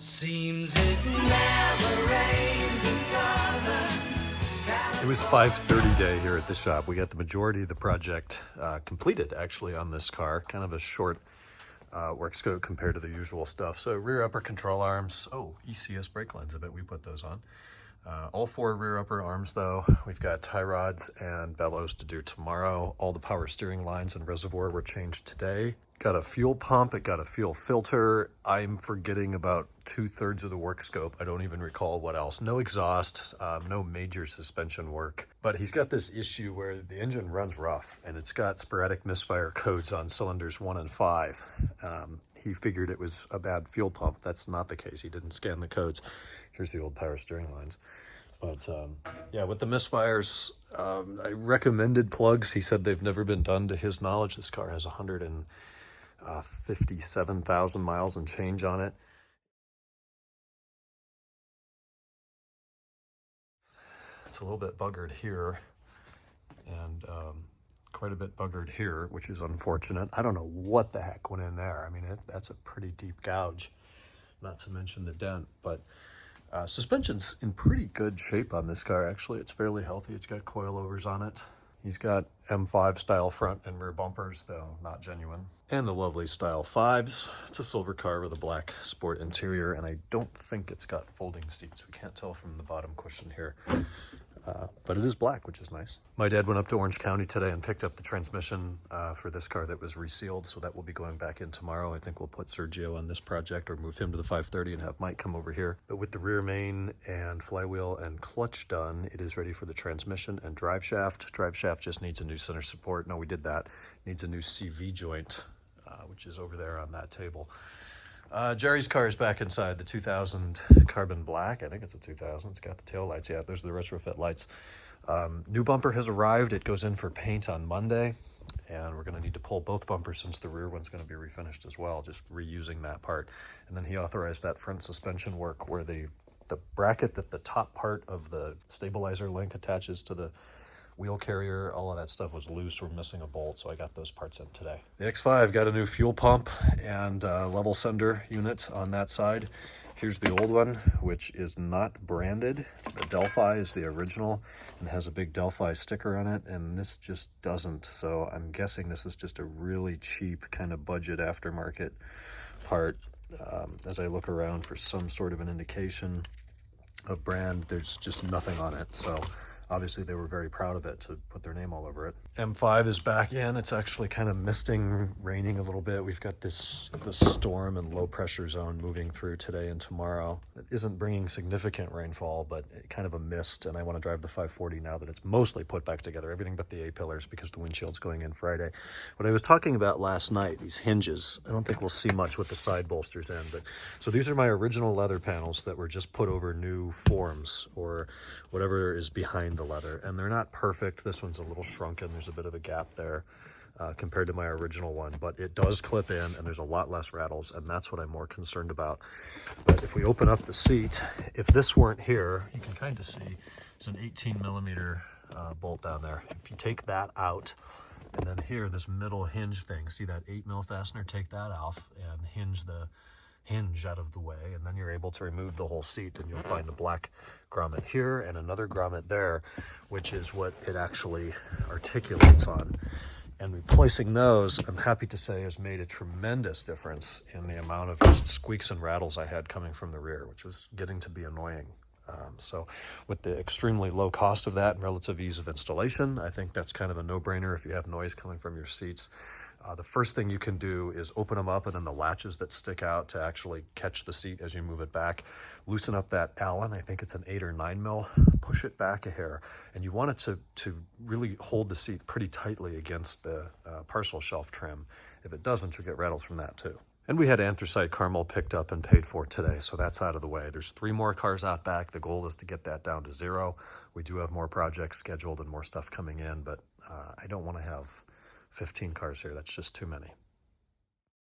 Seems it never rains in Southern California. It was 5:30 day here at the shop. We got the majority of the project completed actually on this car. Kind of a short work scope compared to the usual stuff. So rear upper control arms. Oh, ECS brake lines. I bet we put those on. All four rear upper arms though. We've got tie rods and bellows to do tomorrow. All the power steering lines and reservoir were changed today. Got a fuel pump, it got a fuel filter. I'm forgetting about 2/3 of the work scope. I don't even recall what else. No exhaust, no major suspension work. But he's got this issue where the engine runs rough and it's got sporadic misfire codes on cylinders 1 and 5. He figured it was a bad fuel pump. That's not the case. He didn't scan the codes. Here's the old power steering lines. But yeah, with the misfires, I recommended plugs. He said they've never been done to his knowledge. This car has 157,000 miles and change on it. It's a little bit buggered here and quite a bit buggered here, which is unfortunate. I don't know what the heck went in there. I mean, that's a pretty deep gouge, not to mention the dent, but suspension's in pretty good shape on this car. Actually, it's fairly healthy. It's got coilovers on it. He's got M5 style front and rear bumpers, though not genuine. And the lovely style 5s. It's a silver car with a black sport interior, and I don't think it's got folding seats. We can't tell from the bottom cushion here. But it is black, which is nice. My dad went up to Orange County today and picked up the transmission for this car that was resealed, so that will be going back in tomorrow. I think we'll put Sergio on this project or move him to the 530 and have Mike come over here. But with the rear main and flywheel and clutch done, it is ready for the transmission and drive shaft. Drive shaft just needs a new center support. No, we did that. Needs a new CV joint, which is over there on that table. Jerry's car is back inside, the 2000 carbon black. I think it's a 2000. It's got the tail lights. Yeah, those are the retrofit lights. New bumper has arrived. It goes in for paint on Monday, and we're going to need to pull both bumpers since the rear one's going to be refinished as well, just reusing that part. And then he authorized that front suspension work where the bracket that the top part of the stabilizer link attaches to the wheel carrier, all of that stuff was loose. We're missing a bolt, so I got those parts in today. The X5 got a new fuel pump and level sender unit on that side. Here's the old one, which is not branded. The Delphi is the original and has a big Delphi sticker on it, and this just doesn't. So I'm guessing this is just a really cheap kind of budget aftermarket part. As I look around for some sort of an indication of brand, there's just nothing on it. So obviously they were very proud of it to put their name all over it. M5 is back in. It's actually kind of misting, raining a little bit. We've got this storm and low pressure zone moving through today and tomorrow. It isn't bringing significant rainfall, but kind of a mist. And I want to drive the 540 now that it's mostly put back together, everything but the A-pillars because the windshield's going in Friday. What I was talking about last night, these hinges, I don't think we'll see much with the side bolsters in, but so these are my original leather panels that were just put over new forms or whatever is behind the leather, and they're not perfect. This one's a little shrunken. There's a bit of a gap there compared to my original one, but it does clip in and there's a lot less rattles, and that's what I'm more concerned about. But if we open up the seat, if this weren't here, you can kind of see there's an 18mm bolt down there. If you take that out, and then here, this middle hinge thing, see that 8mm fastener, take that off and hinge the hinge out of the way, and then you're able to remove the whole seat, and you'll find a black grommet here and another grommet there, which is what it actually articulates on. And replacing those, I'm happy to say, has made a tremendous difference in the amount of just squeaks and rattles I had coming from the rear, which was getting to be annoying. So with the extremely low cost of that and relative ease of installation, I think that's kind of a no-brainer if you have noise coming from your seats. The first thing you can do is open them up, and then the latches that stick out to actually catch the seat as you move it back. Loosen up that Allen, I think it's an 8 or 9mm, push it back a hair, and you want it to really hold the seat pretty tightly against the parcel shelf trim. If it doesn't, you'll get rattles from that too. And we had anthracite caramel picked up and paid for today, so that's out of the way. There's 3 more cars out back. The goal is to get that down to 0. We do have more projects scheduled and more stuff coming in, but I don't want to have 15 cars here. That's just too many.